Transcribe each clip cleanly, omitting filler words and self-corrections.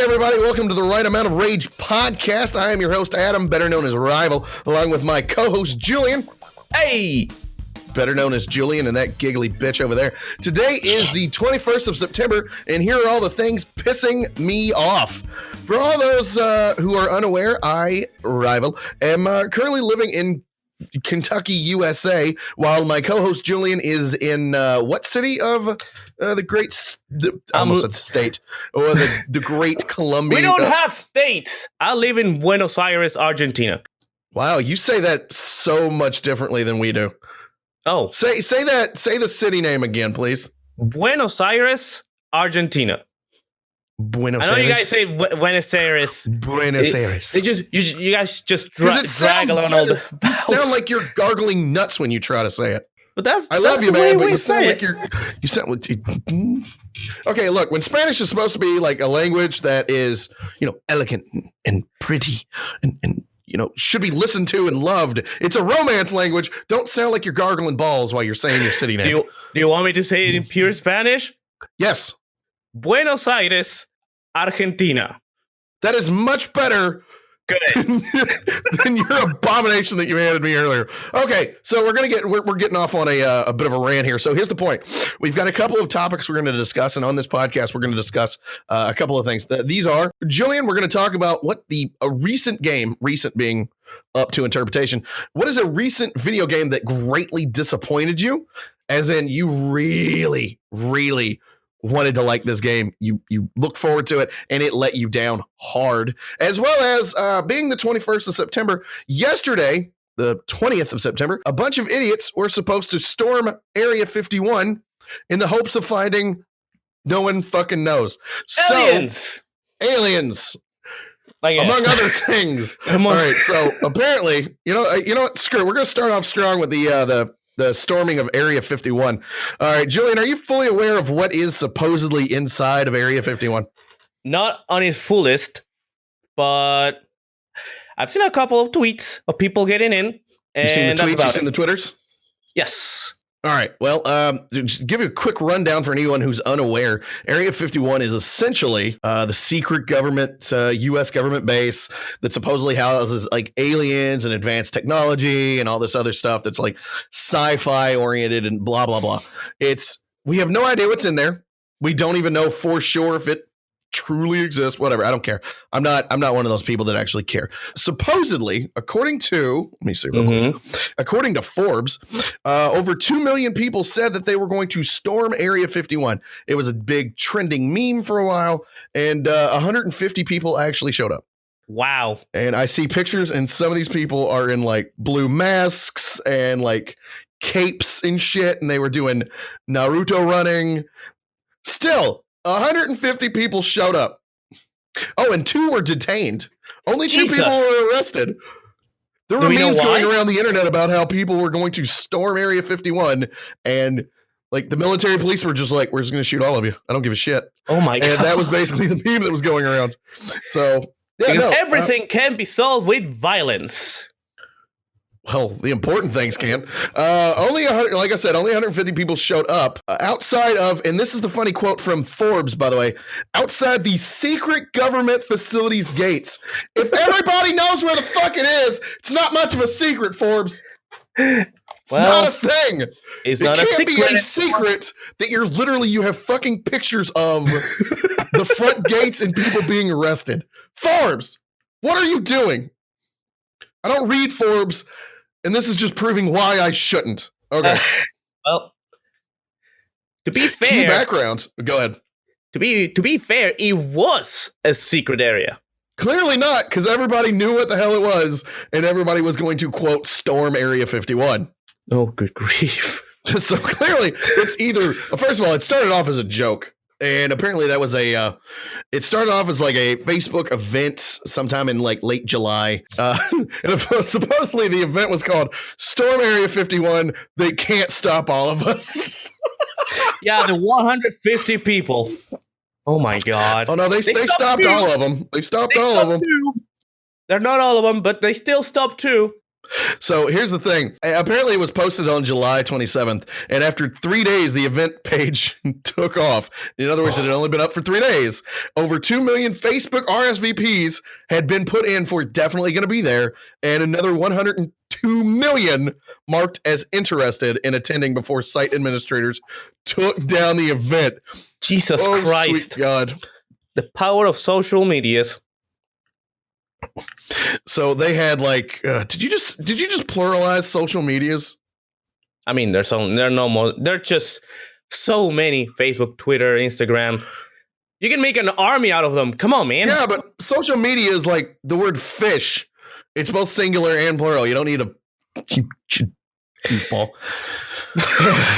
everybody. Welcome to the Right Amount of Rage podcast. I am your host, Adam, better known as Rival, along with my co-host, Julian. Hey! Better known as Julian and that giggly bitch over there. Today is the 21st of September, and here are all the things pissing me off. For all those who are unaware, I, Rival, am currently living in Kentucky, USA, while my co-host Julian is in what city of the great, I almost said state, or the great Columbia? We don't have states. I live in Buenos Aires, Argentina. Wow, you say that so much differently than we do. Oh. Say the city name again, please. Buenos Aires, Argentina. Buenos Aires. I know you guys say Buenos Aires. Buenos Aires. You guys just drag along all the vowels. You sound like you're gargling nuts when you try to say it. But I love you, man, but you sound like you sound like okay, look, when Spanish is supposed to be like a language that is, elegant and pretty and should be listened to and loved. It's a romance language. Don't sound like you're gargling balls while you're saying your city name. Do you want me to say it in pure Spanish? Yes. Buenos Aires, Argentina. That is much better than your abomination that you handed me earlier. Okay, so we're getting off on a bit of a rant here. So here's the point: we've got a couple of topics we're going to discuss, and on this podcast, we're going to discuss a couple of things. These are, Julian, we're going to talk about what a recent being up to interpretation. What is a recent video game that greatly disappointed you? As in, you really, really wanted to like this game, you look forward to it, and it let you down hard. As well as being the 21st of September, yesterday, the 20th of September, a bunch of idiots were supposed to storm Area 51 in the hopes of finding no one fucking knows. Aliens. Among other things. All right, so apparently, you know what? Screw it. We're going to start off strong with the storming of Area 51. All right, Julian, are you fully aware of what is supposedly inside of Area 51? Not on its fullest, but I've seen a couple of tweets of people getting in. You've seen the tweets? You've seen the Twitters? Yes. All right. Well, just give you a quick rundown for anyone who's unaware. Area 51 is essentially the secret government, U.S. government base that supposedly houses like aliens and advanced technology and all this other stuff that's like sci-fi oriented and blah, blah, blah. We have no idea what's in there. We don't even know for sure if it truly exists, whatever. I don't care. I'm not one of those people that actually care. Supposedly, according to according to Forbes, over 2 million people said that they were going to storm Area 51. It was a big trending meme for a while, and 150 people actually showed up. Wow. And I see pictures, and some of these people are in like blue masks and like capes and shit, and they were doing Naruto running. Still, 150 people showed up. Oh, and 2 were detained. Only 2 people were arrested. There were memes going around the internet about how people were going to storm Area 51, and like the military police were just like, we're just going to shoot all of you. I don't give a shit. Oh my God. And that was basically the meme that was going around. So, yeah, because everything can be solved with violence. Well, the important things can. Only 100, like I said, only 150 people showed up outside of, and this is the funny quote from Forbes, by the way, outside the secret government facilities gates. If everybody knows where the fuck it is, it's not much of a secret, Forbes. It's not a thing. It's not a secret. It can't be a secret that you have fucking pictures of the front gates and people being arrested. Forbes, what are you doing? I don't read Forbes. And this is just proving why I shouldn't. Okay. Well, to be fair, key background. Go ahead. To be fair, it was a secret area. Clearly not, because everybody knew what the hell it was, and everybody was going to quote storm Area 51. Oh, good grief! So clearly, it's either. First of all, it started off as a joke. And apparently that was it started off as like a Facebook event sometime in like late July. And supposedly the event was called Storm Area 51. They can't stop all of us. Yeah, the 150 people. Oh my God. Oh no, they stopped all of them. They stopped all of them. They're not all of them, but they still stopped too. So here's the thing. Apparently it was posted on July 27th, and after 3 days, the event page took off. In other words, it had only been up for 3 days. Over 2 million Facebook RSVPs had been put in for definitely going to be there, and another 102 million marked as interested in attending before site administrators took down the event. Jesus Christ. Sweet God. The power of social medias. So they had like, did you just pluralize social medias? I mean, there are no more. There's just so many: Facebook, Twitter, Instagram. You can make an army out of them. Come on, man. Yeah, but social media is like the word fish. It's both singular and plural. You don't need a goofball.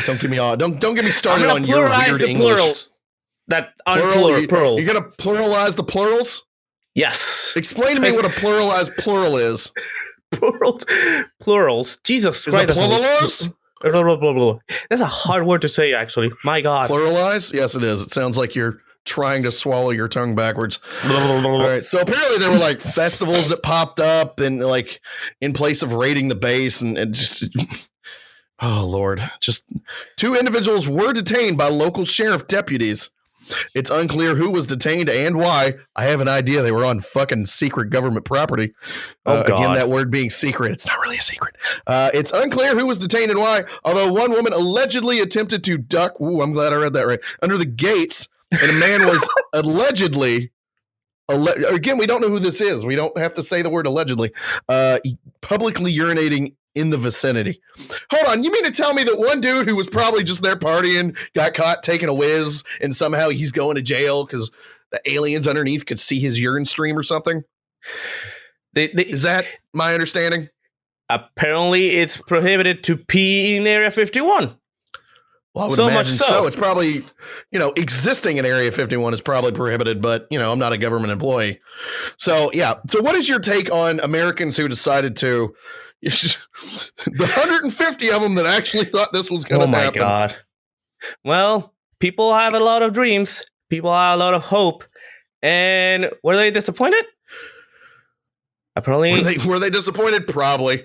Don't get me on. Don't get me started on your weird English. Plurals. That plural. You're gonna pluralize the plurals? Yes. Explain to me what a pluralized plural is. Plurals. Jesus Christ. That's a hard word to say, actually. My God. Pluralize? Yes, it is. It sounds like you're trying to swallow your tongue backwards. All right. So apparently there were like festivals that popped up and like in place of raiding the base and just oh Lord. Just 2 individuals were detained by local sheriff deputies. It's unclear who was detained and why. I have an idea. They were on fucking secret government property. Again, that word being secret. It's not really a secret. It's unclear who was detained and why, although one woman allegedly attempted to duck. Ooh, I'm glad I read that right. Under the gates, and a man was allegedly. Again, we don't know who this is. We don't have to say the word allegedly. Publicly urinating in the vicinity. Hold on, you mean to tell me that one dude who was probably just there partying got caught taking a whiz and somehow he's going to jail because the aliens underneath could see his urine stream or something? Is that my understanding? Apparently, it's prohibited to pee in Area 51. Well, I would imagine so. It's probably, existing in Area 51 is probably prohibited, but, I'm not a government employee. So, yeah. So what is your take on Americans who decided to, the 150 of them that actually thought this was going to happen? Oh, my God. Well, people have a lot of dreams. People have a lot of hope. And were they disappointed? Apparently. Were they disappointed? Probably.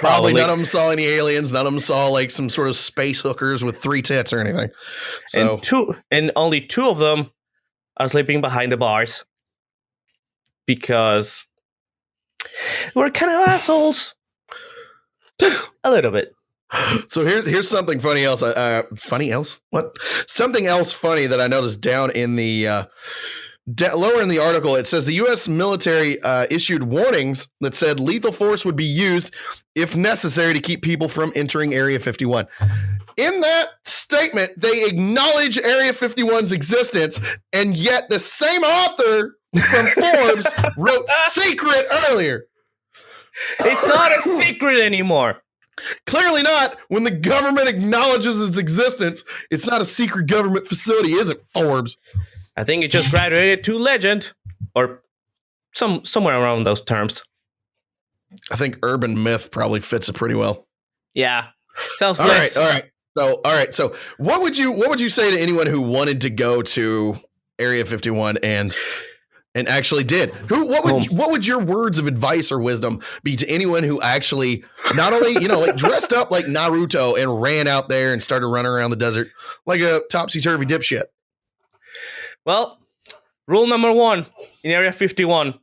None of them saw any aliens. None of them saw like some sort of space hookers with 3 tits or anything. So and only 2 of them are sleeping behind the bars because we're kind of assholes. Just a little bit. So here's something funny else. Funny else? What? Something else funny that I noticed down in the lower in the article. It says the U.S. military issued warnings that said lethal force would be used if necessary to keep people from entering Area 51. In that statement, they acknowledge Area 51's existence, and yet the same author from Forbes wrote secret earlier. It's not a secret anymore. Clearly not. When the government acknowledges its existence, it's not a secret government facility, is it, Forbes? I think it just graduated to legend, or somewhere around those terms. I think urban myth probably fits it pretty well. Yeah, sounds all nice. Right. All right. So, what would you say to anyone who wanted to go to Area 51 and actually did? What would your words of advice or wisdom be to anyone who actually not only like dressed up like Naruto and ran out there and started running around the desert like a topsy-turvy dipshit? Well, rule number 1 in Area 51: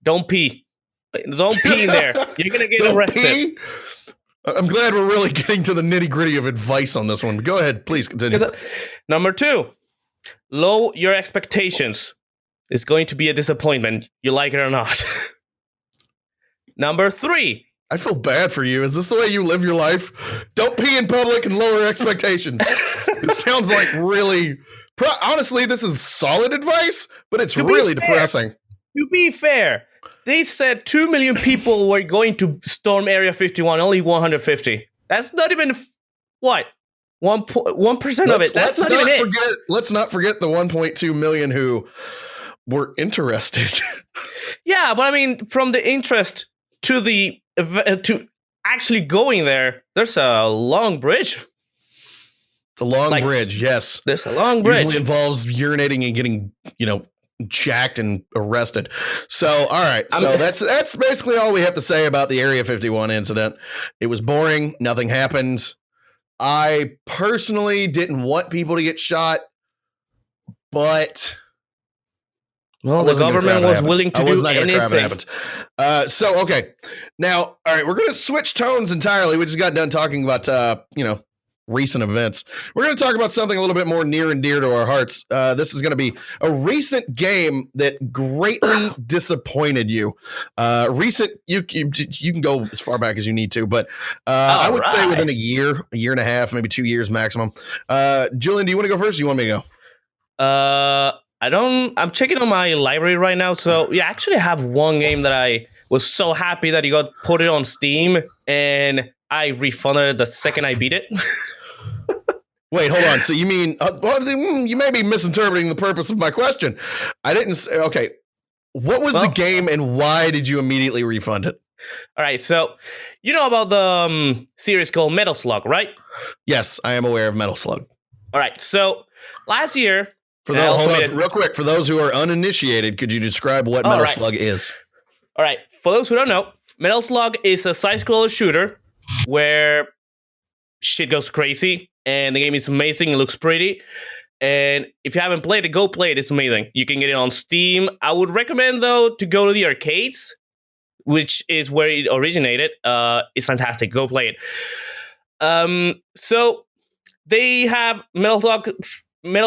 don't pee. Don't pee in there. You're gonna get arrested. Pee? I'm glad we're really getting to the nitty-gritty of advice on this one. But go ahead, please continue. Number 2, lower your expectations. It's going to be a disappointment, you like it or not. Number 3. I feel bad for you. Is this the way you live your life? Don't pee in public and lower expectations. It sounds like really... Honestly, this is solid advice, but it's really depressing. To be fair, they said 2 million people were going to storm Area 51, only 150. That's not even, 1% of it. That's not even it. Let's not forget the 1.2 million who were interested. Yeah, but I mean, from the interest to to actually going there, there's a long bridge. It's a long bridge, yes. There's a long bridge. Usually involves urinating and getting, jacked and arrested. So, all right. So that's basically all we have to say about the Area 51 incident. It was boring. Nothing happened. I personally didn't want people to get shot, but the government was willing to do anything. So, okay. Now, all right, we're going to switch tones entirely. We just got done talking about, recent events. We're going to talk about something a little bit more near and dear to our hearts. This is going to be a recent game that greatly disappointed you. You can go as far back as you need to, but I would say within a year and a half, maybe 2 years maximum. Julian, do you want to go first or do you want me to go? I'm checking on my library right now. So we actually have one game that I was so happy that you got put it on Steam, and I refunded it the second I beat it. Wait, hold on. So you mean you may be misinterpreting the purpose of my question. I didn't say, okay. What was the game and why did you immediately refund it? All right. So you know about the series called Metal Slug, right? Yes, I am aware of Metal Slug. All right. So last year, real quick, for those who are uninitiated, could you describe what Metal Slug is? All right. For those who don't know, Metal Slug is a side-scroller shooter where shit goes crazy. And the game is amazing. It looks pretty. And if you haven't played it, go play it. It's amazing. You can get it on Steam. I would recommend, though, to go to the arcades, which is where it originated. It's fantastic. Go play it. So they have Metal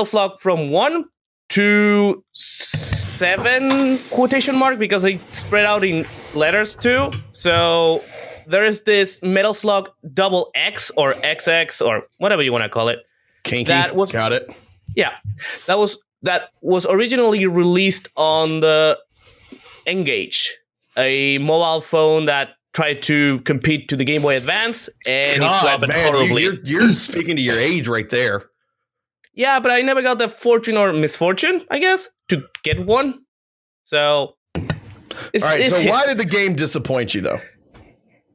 Slug from 1 to 7 quotation mark because they spread out in letters too. So there is this Metal Slug Double X or XX or whatever you want to call it. Kinky. Got it. Yeah, that was originally released on the Engage, a mobile phone that tried to compete to the Game Boy Advance, and it flopped horribly. You're speaking to your age right there. Yeah, but I never got the fortune or misfortune, I guess, to get one. So, all right. So why did the game disappoint you, though?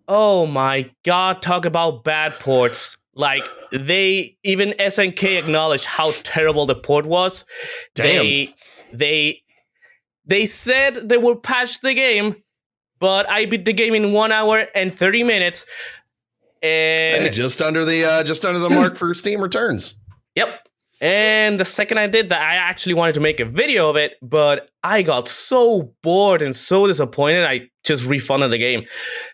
Oh my God! Talk about bad ports. Like even SNK acknowledged how terrible the port was. Damn. They said they would patch the game, but I beat the game in 1 hour and 30 minutes. And just under the mark for Steam returns. Yep. And the second I did that, I actually wanted to make a video of it, but I got so bored and so disappointed, I just refunded the game.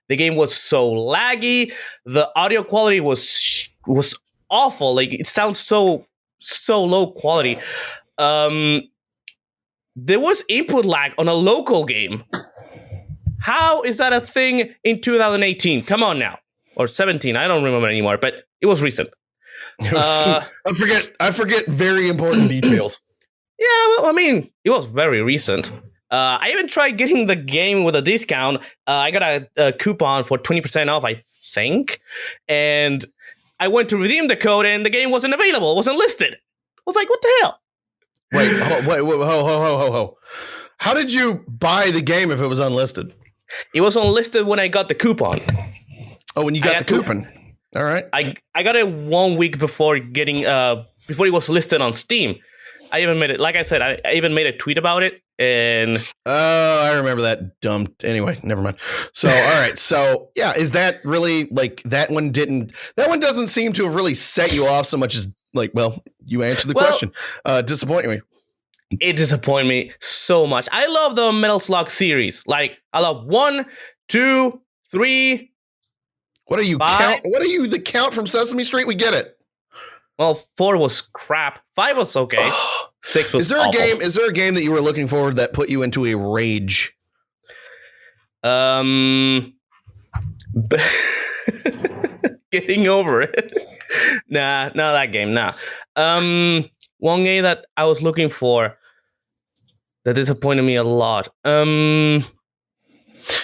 The game was so laggy. The audio quality was awful. Like, it sounds so low quality. There was input lag on a local game. How is that a thing in 2018? Come on now. Or 17, I don't remember anymore, but it was recent. I forget very important details. Yeah, well, I mean, it was very recent. I even tried getting the game with a discount. I got a coupon for 20% off, I think. And I went to redeem the code, and the game wasn't available. It wasn't listed. I was like, what the hell? Wait, how did you buy the game if it was unlisted? It was unlisted when I got the coupon. Oh, when you got the coupon. All right. I got it 1 week before before it was listed on Steam. I even made it, like I said, I even made a tweet about it. And I remember that dumb. Anyway, never mind. So, all right. So, yeah, is that really like that one doesn't seem to have really set you off so much as like, well, you answered the question. Disappointing me. It disappointed me so much. I love the Metal Slug series. Like, I love 1, 2, 3. What are you 5? What are you, the Count from Sesame Street? We get it. Well, 4 was crap. 5 was okay. 6 was awful. Is there a game that you were looking forward that put you into a rage? Getting over it. Nah, not that game. Nah. One game that I was looking for that disappointed me a lot.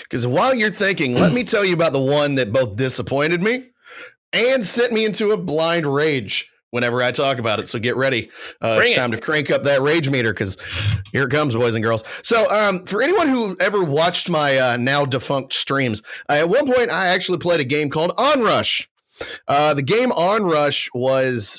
Because while you're thinking, let me tell you about the one that both disappointed me and sent me into a blind rage whenever I talk about it. So get ready. It's time to crank up that rage meter because here it comes, boys and girls. So for anyone who ever watched my now defunct streams, at one point I actually played a game called Onrush. The game Onrush was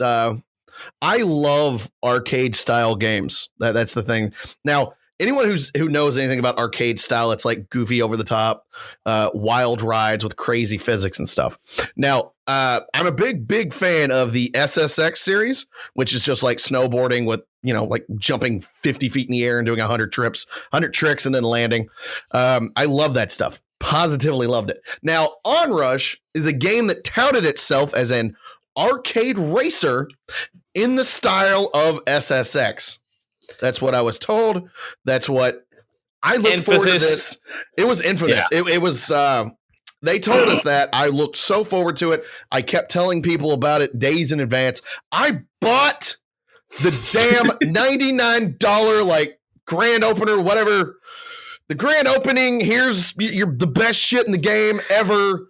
I love arcade style games. That's the thing. Now, anyone who knows anything about arcade style, it's like goofy, over the top, wild rides with crazy physics and stuff. Now, I'm a big fan of the SSX series, which is just like snowboarding with, like jumping 50 feet in the air and doing 100 tricks and then landing. I love that stuff. Positively loved it. Now, Onrush is a game that touted itself as an arcade racer in the style of SSX. That's what I was told. That's what I looked forward to this. It was infamous. Yeah. It was, they told us that. I looked so forward to it. I kept telling people about it days in advance. I bought the damn $99 like grand opener, whatever. The grand opening, here's you're the best shit in the game ever.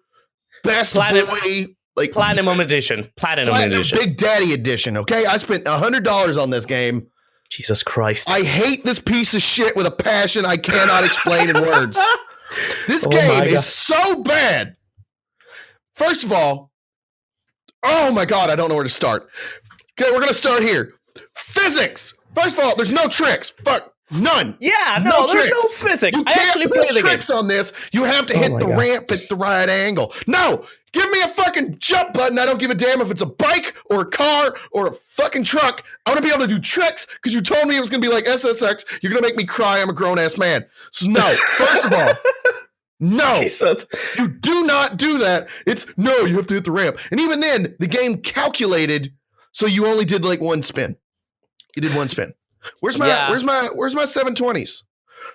Best boy. Like Platinum edition. Big Daddy edition, okay? I spent $100 on this game. Jesus Christ. I hate this piece of shit with a passion I cannot explain in words. This game is so bad. First of all, oh my God, I don't know where to start. Okay, we're going to start here. Physics. First of all, there's no tricks. Fuck. None. Yeah, no there's no physics. You can't put tricks on this. You have to hit the ramp at the right angle. No, give me a fucking jump button. I don't give a damn if it's a bike or a car or a fucking truck. I want to be able to do tricks because you told me it was going to be like SSX. You're going to make me cry. I'm a grown-ass man. So no, first of all, no. Jesus. You do not do that. You have to hit the ramp. And even then, the game calculated so you only did like one spin. You did one spin. Where's my 720s?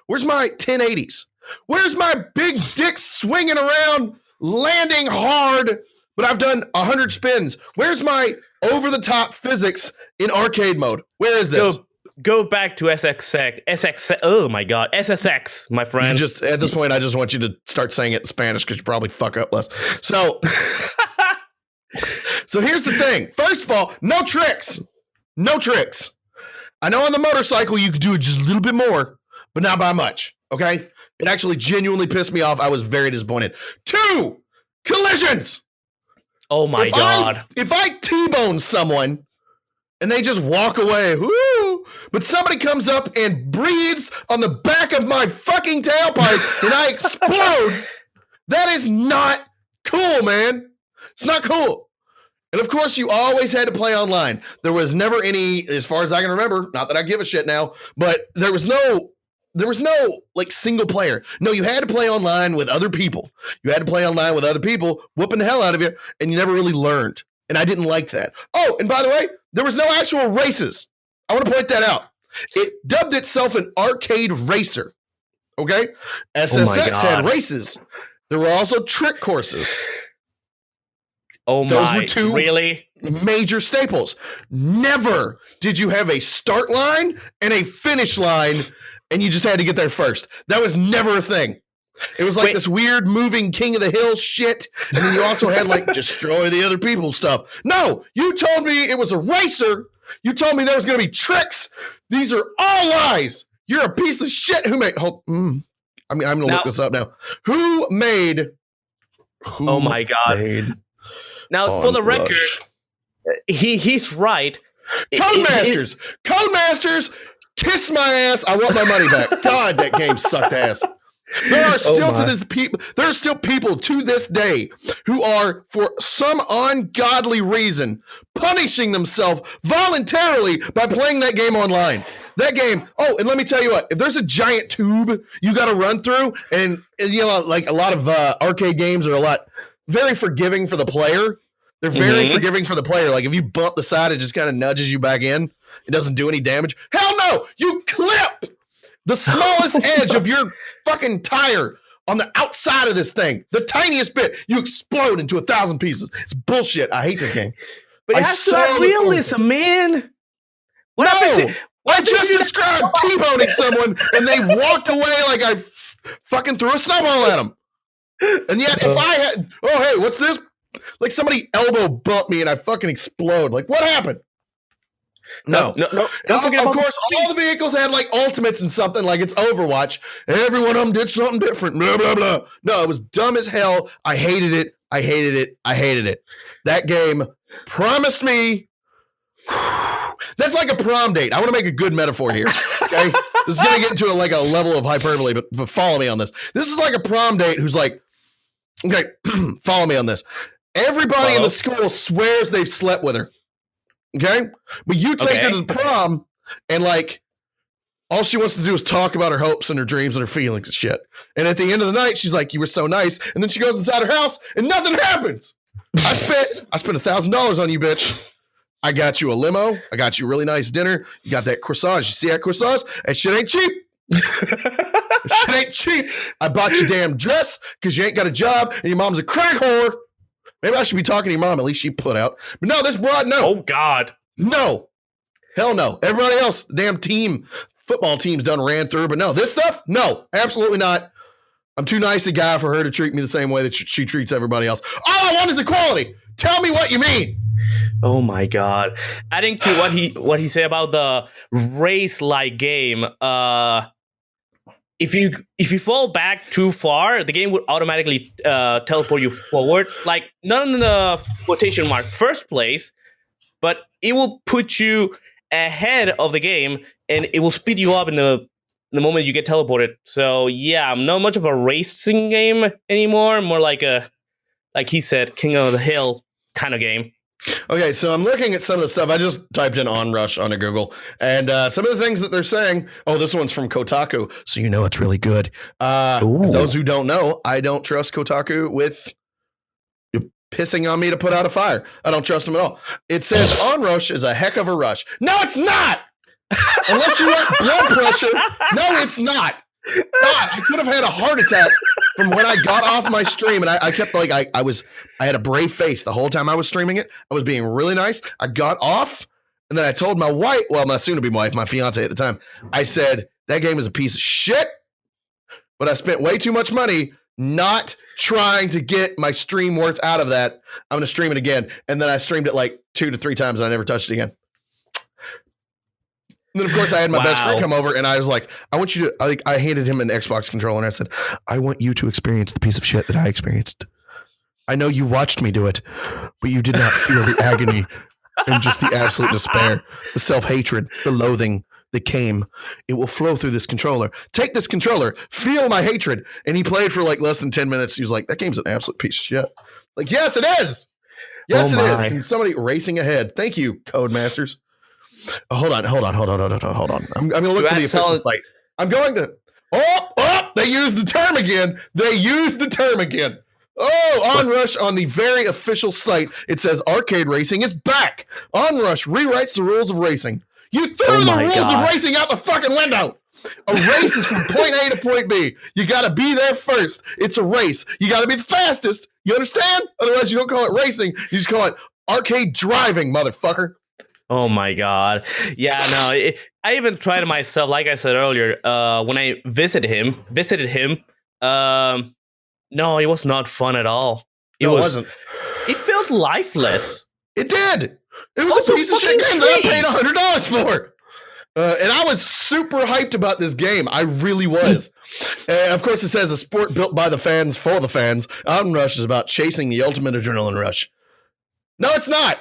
Where's my 1080s? Where's my big dick swinging around, landing hard, but I've done 100 spins? Where's my over the top physics in arcade mode? Where is this? Go back to SXX. Oh my God, SSX, my friend. Just at this point, I just want you to start saying it in Spanish because you probably fuck up less. So, so here's the thing. First of all, no tricks. No tricks. I know on the motorcycle you could do it just a little bit more, but not by much, okay? It actually genuinely pissed me off. I was very disappointed. 2 collisions. Oh my God. If I T-bone someone and they just walk away, whoo, but somebody comes up and breathes on the back of my fucking tailpipe and I explode, that is not cool, man. It's not cool. And of course, you always had to play online. There was never any, as far as I can remember, not that I give a shit now, but there was no like single player. No, you had to play online with other people. Whooping the hell out of you, and you never really learned. And I didn't like that. Oh, and by the way, there was no actual races. I want to point that out. It dubbed itself an arcade racer. Okay? SSX had races. There were also trick courses. Those were 2 really major staples. Never did you have a start line and a finish line, and you just had to get there first. That was never a thing. It was like this weird moving King of the Hill shit, and then you also had like destroy the other people stuff. No, you told me it was a racer. You told me there was going to be tricks. These are all lies. You're a piece of shit. Who made? I'm going to look this up now. Who made? Oh my God. Now, for the record, he's right. Codemasters, kiss my ass. I want my money back. God, that game sucked ass. There are still people to this day who are, for some ungodly reason, punishing themselves voluntarily by playing that game online. That game. Oh, and let me tell you what. If there's a giant tube you got to run through, and like a lot of arcade games are very forgiving for the player. They're very forgiving for the player. Like if you bump the side, it just kind of nudges you back in. It doesn't do any damage. Hell no! You clip the smallest edge of your fucking tire on the outside of this thing. The tiniest bit. You explode into 1,000 pieces. It's bullshit. I hate this game. But it has to have realism, man. I just described T-boning someone and they walked away like I fucking threw a snowball at them. And yet, if I had, hey, what's this? Like somebody elbow bumped me and I fucking explode. Like, what happened? No. Don't forget of course, all the vehicles had like ultimates and something like it's Overwatch. And every one of them did something different. Blah, blah, blah. No, it was dumb as hell. I hated it. That game promised me That's like a prom date. I want to make a good metaphor here. Okay, this is gonna get into a level of hyperbole, but follow me on this. This is like a prom date who's like, okay, follow me on this. Everybody in the school swears they've slept with her. Okay, but you take her to the prom, and like, all she wants to do is talk about her hopes and her dreams and her feelings and shit. And at the end of the night, she's like, "You were so nice," and then she goes inside her house, and nothing happens. I spent $1,000 on you, bitch. I got you a limo. I got you a really nice dinner. You got that corsage. You see that corsage? That shit ain't cheap. That shit ain't cheap. I bought you a damn dress because you ain't got a job and your mom's a crack whore. Maybe I should be talking to your mom. At least she put out. But no, this broad, no. Oh, God. No. Hell no. Everybody else, the damn team, football team's done ran through. But no, this stuff, no, absolutely not. I'm too nice a guy for her to treat me the same way that she treats everybody else. All I want is equality. Tell me what you mean. Oh my God! Adding to what he said about the race-like game, if you fall back too far, the game would automatically teleport you forward. Like not in the quotation mark first place, but it will put you ahead of the game, and it will speed you up in the moment you get teleported. So yeah, I'm not much of a racing game anymore. More like he said, King of the Hill kind of game. Okay, so I'm looking at some of the stuff. I just typed in Onrush onto Google, and some of the things that they're saying. Oh, this one's from Kotaku, so you know it's really good. Those who don't know, I don't trust Kotaku with pissing on me to put out a fire. I don't trust them at all. It says Onrush is a heck of a rush. No, it's not! Unless you want blood pressure. No, it's not. God, I could have had a heart attack from when I got off my stream, and I kept like I had a brave face the whole time I was streaming it. I was being really nice. I got off, and then I told my wife, well, my soon-to-be wife, my fiance at the time, I said that game is a piece of shit, but I spent way too much money not trying to get my stream worth out of that. I'm gonna stream it again, and then I streamed it like 2 to 3 times, and I never touched it again. And then, of course, I had my best friend come over, and I was like, I want you to, I handed him an Xbox controller, and I said, I want you to experience the piece of shit that I experienced. I know you watched me do it, but you did not feel the agony and just the absolute despair, the self-hatred, the loathing that came. It will flow through this controller. Take this controller, feel my hatred. And he played for like less than 10 minutes. He was like, that game's an absolute piece of shit. Like, yes, it is. Yes, it is. Can somebody racing ahead? Thank you, Codemasters. Oh, hold on. I'm going to look for the official site. I'm going to. They used the term again. Oh, Onrush on the very official site. It says arcade racing is back. Onrush rewrites the rules of racing. You threw the rules of racing out the fucking window. A race is from point A to point B. You got to be there first. It's a race. You got to be the fastest. You understand? Otherwise, you don't call it racing. You just call it arcade driving, motherfucker. Oh my God. Yeah, no, I even tried it myself. Like I said earlier, when I visited him, no, it was not fun at all. It wasn't. It felt lifeless. It did. It was also a piece of shit game that I paid $100 for. And I was super hyped about this game. I really was. And of course, it says a sport built by the fans for the fans. Onrush is about chasing the ultimate adrenaline rush. No, it's not.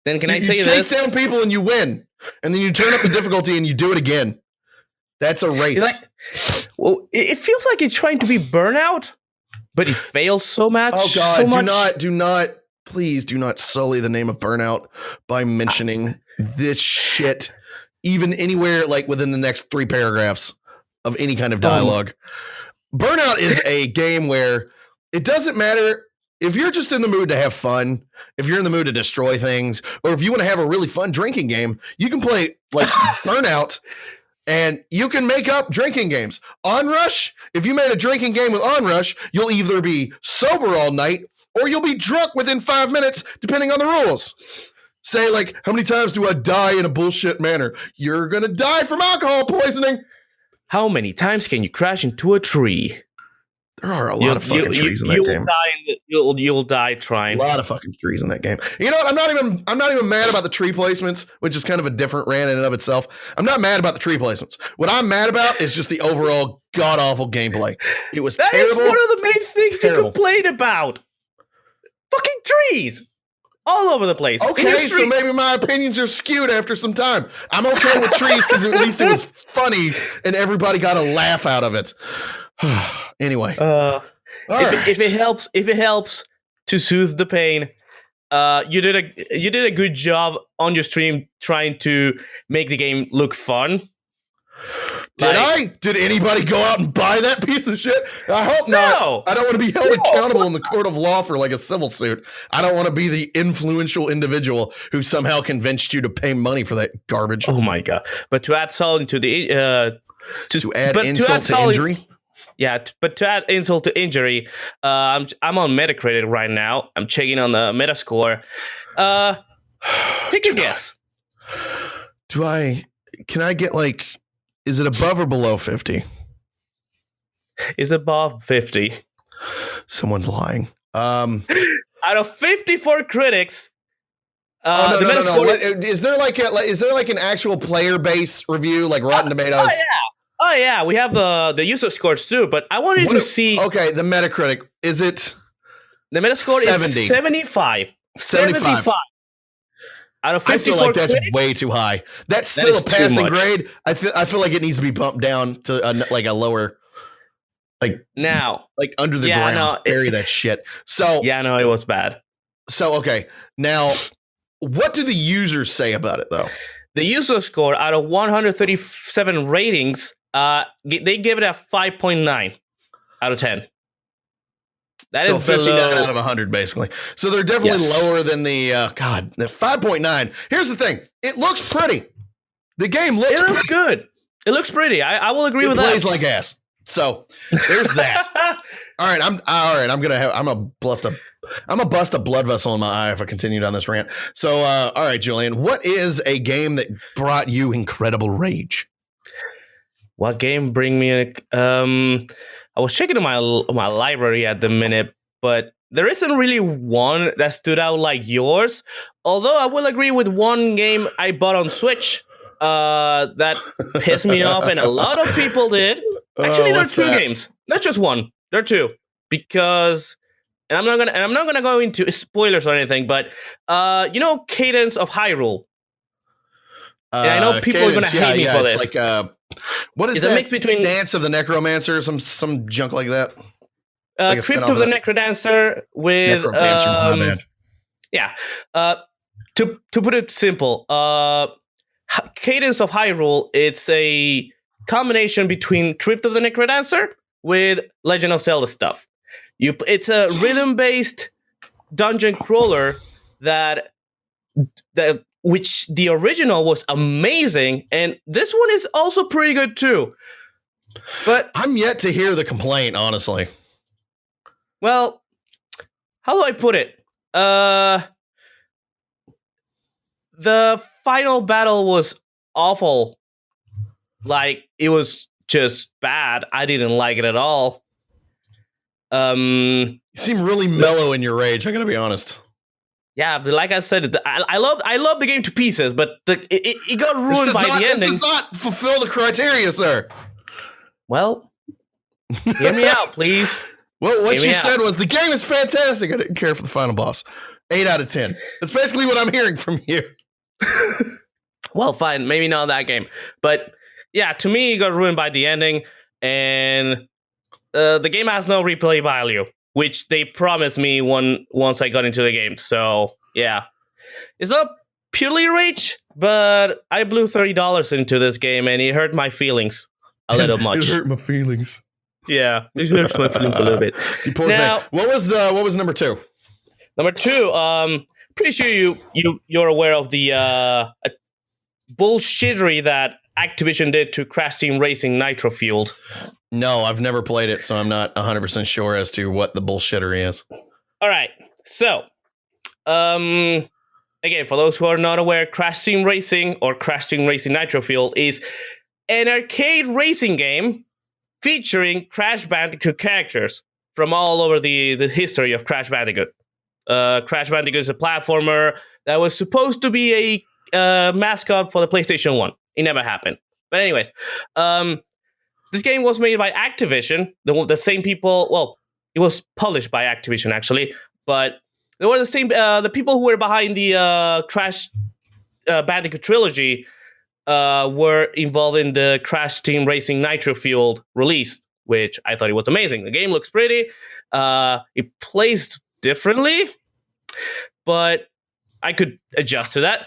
Then can I say this? You chase down people and you win. And then you turn up the difficulty and you do it again. That's a race. Well, it feels like it's trying to be Burnout, but it fails so much. Oh, God. Please do not sully the name of Burnout by mentioning this shit, even anywhere like within the next 3 paragraphs of any kind of dialogue. Burnout is a game where it doesn't matter if you're just in the mood to have fun, if you're in the mood to destroy things, or if you want to have a really fun drinking game, you can play like Burnout and you can make up drinking games. Onrush, if you made a drinking game with Onrush, you'll either be sober all night or you'll be drunk within 5 minutes, depending on the rules. Say, like, how many times do I die in a bullshit manner? You're going to die from alcohol poisoning. How many times can you crash into a tree? There are a lot of fucking trees in that game. You'll die trying. A lot of fucking trees in that game. You know what? I'm not even mad about the tree placements, which is kind of a different rant in and of itself. I'm not mad about the tree placements. What I'm mad about is just the overall god awful gameplay. It was terrible. That is one of the main things you complain about. Fucking trees. all over the place. Okay, so maybe my opinions are skewed after some time. I'm okay with trees because at least it was funny and everybody got a laugh out of it. Anyway, if it helps to soothe the pain, you did a good job on your stream trying to make the game look fun. Did anybody go out and buy that piece of shit? I hope not. No. I don't want to be held accountable in the court of law for like a civil suit. I don't want to be the influential individual who somehow convinced you to pay money for that garbage. Oh my god! But to add salt to the to add insult to injury. Yeah, but to add insult to injury, I'm on Metacritic right now. I'm checking on the Metascore. Take a guess. Can I get like? Is it above or below 50? Is above 50. Someone's lying. Out of 54 critics, no. Is there like an actual player base review like Rotten Tomatoes? Oh yeah, we have the user scores too. But I wanted to see. Okay, the Metacritic, is it? The Metascore 70. is 75. 75. Out of 54 I feel like that's critics? way too high. That's still a passing grade. I feel like it needs to be bumped down to a lower, like under the ground. Bury that shit. So it was bad. So okay, now what do the users say about it though? The user score out of 137 ratings, they give it a 5.9 out of 10. That is 59 out of 100, basically. So they're definitely lower than the 5.9. Here's the thing. It looks pretty. The game looks good. It looks pretty. I will agree with that. It plays like ass. So there's that. All right. I'm gonna bust a blood vessel in my eye if I continue down this rant. So all right, Julian, what is a game that brought you incredible rage? What game bring me I was checking in my library at the minute, but there isn't really one that stood out like yours. Although I will agree with one game I bought on Switch that pissed me off, and a lot of people did. Actually, there are two games. Not just one. There are two. Because, and I'm not gonna go into spoilers or anything, but Cadence of Hyrule. And I know people are gonna hate me for this. It's like what is that? A mix between Dance of the Necromancer, some junk like that. Crypt of the Necrodancer with Necromancer, to put it simple, Cadence of Hyrule, it's a combination between Crypt of the Necrodancer with Legend of Zelda stuff. It's a rhythm-based dungeon crawler that which the original was amazing, and this one is also pretty good too. But I'm yet to hear the complaint, honestly. Well, how do I put it? The final battle was awful. Like, it was just bad. I didn't like it at all. You seem really mellow in your rage, I gotta be honest. Yeah, but like I said, I love the game to pieces, but it got ruined by the ending. This does not fulfill the criteria, sir. Well, hear me out, please. Well, what you said was the game is fantastic. I didn't care for the final boss. 8 out of 10. That's basically what I'm hearing from you. Well, fine. Maybe not that game. But yeah, to me, it got ruined by the ending. And the game has no replay value, which they promised me once I got into the game. So yeah, it's not purely rage, but I blew $30 into this game, and it hurt my feelings a little much. It hurt my feelings. Yeah, it hurts my feelings a little bit. Now, what was number 2? Number 2, pretty sure you're aware of the bullshittery that Activision did to Crash Team Racing Nitro Fueled. No, I've never played it, so I'm not 100% sure as to what the bullshittery is. All right, so again, for those who are not aware, Crash Team Racing or Crash Team Racing Nitro Fueled is an arcade racing game featuring Crash Bandicoot characters from all over the history of Crash Bandicoot. Crash Bandicoot is a platformer that was supposed to be a mascot for the PlayStation 1. It never happened. But anyways, this game was made by Activision, the same people. Well, it was published by Activision, actually. But They were the same. The people who were behind the Crash Bandicoot trilogy were involved in the Crash Team Racing Nitro Fueled release, which I thought it was amazing. The game looks pretty. It plays differently, but I could adjust to that.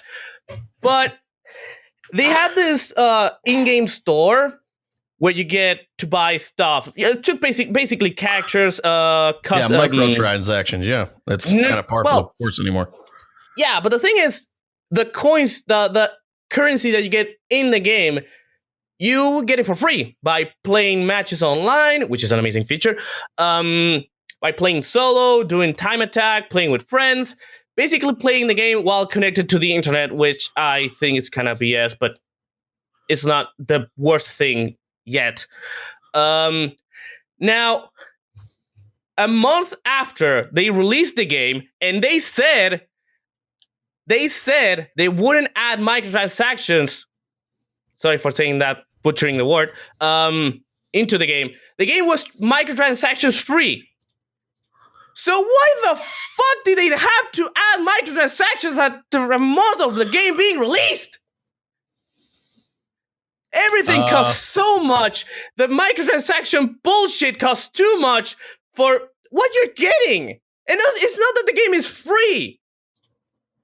But they have this in-game store where you get to buy stuff, to basically characters, microtransactions. Yeah, that's kind of par for the course anymore. Yeah, but the thing is, the coins, the currency that you get in the game, you get it for free by playing matches online, which is an amazing feature. By playing solo, doing time attack, playing with friends, basically playing the game while connected to the internet, which I think is kind of BS, but it's not the worst thing yet. Now, a month after they released the game, and they said they wouldn't add microtransactions. Sorry for saying that, butchering the word. Into the game. The game was microtransactions free. So why the fuck did they have to add microtransactions at the month of the game being released? Everything costs so much. The microtransaction bullshit costs too much for what you're getting. And it's not that the game is free.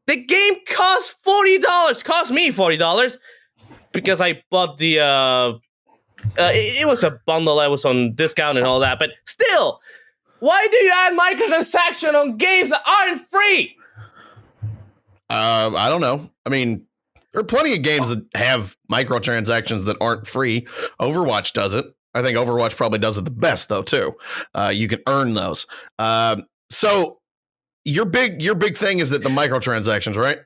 The game costs $40. Cost me $40 because I bought the. It was a bundle. I was on discount and all that. But still, why do you add microtransaction on games that aren't free? I don't know. I mean, there are plenty of games that have microtransactions that aren't free. Overwatch does it. I think Overwatch probably does it the best, though, too. You can earn those. So your big thing is that the microtransactions, right?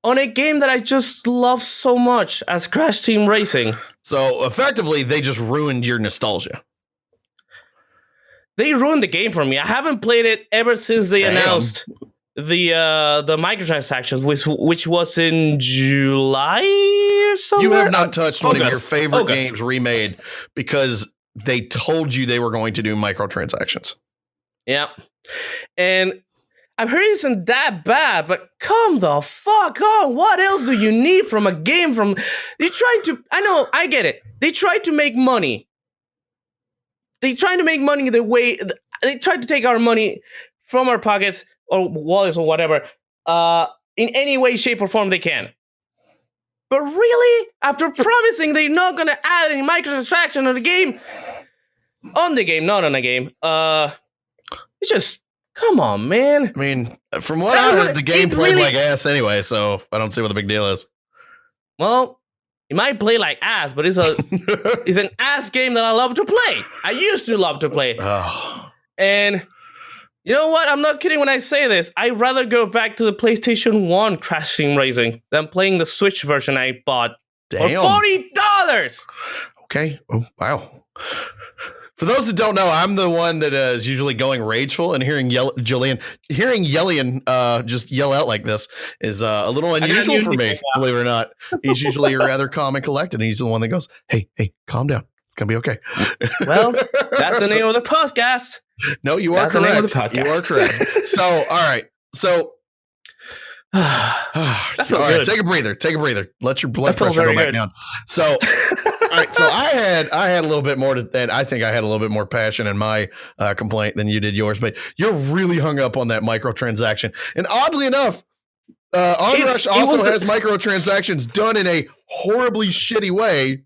On a game that I just love so much as Crash Team Racing. So effectively, they just ruined your nostalgia. They ruined the game for me. I haven't played it ever since they announced the microtransactions, which was in July or something. You have not touched one of your favorite games remade because they told you they were going to do microtransactions. Yeah. And I've heard it isn't that bad, but come the fuck on. What else do you need from a game? I know, I get it. They tried to make money. They tried to make money the way they tried to take our money from our pockets or wallets or whatever, in any way, shape, or form they can. But really, after promising they're not gonna add any microtransaction on the game, not on the game, it's just, come on, man. I mean, from what I heard, the game played like ass anyway, so I don't see what the big deal is. Well, it might play like ass, but it's an ass game that I love to play. I used to love to play. Oh. And you know what? I'm not kidding when I say this. I'd rather go back to the PlayStation 1 Crash Team Racing than playing the Switch version I bought for $40. Okay. Oh, wow. For those that don't know, I'm the one that is usually going rageful, and hearing Julian just yell out like this is a little unusual for me, believe it or not. He's usually rather calm and collected, and he's the one that goes, hey, calm down. It's going to be okay. Well, that's the name of the podcast. No, you are correct. You are correct. So, all right. So, all right, take a breather. Let your blood pressure go back down. So, all right. So I had a little bit more and I think I had a little bit more passion in my complaint than you did yours, but you're really hung up on that microtransaction. And oddly enough, Onrush also has microtransactions done in a horribly shitty way.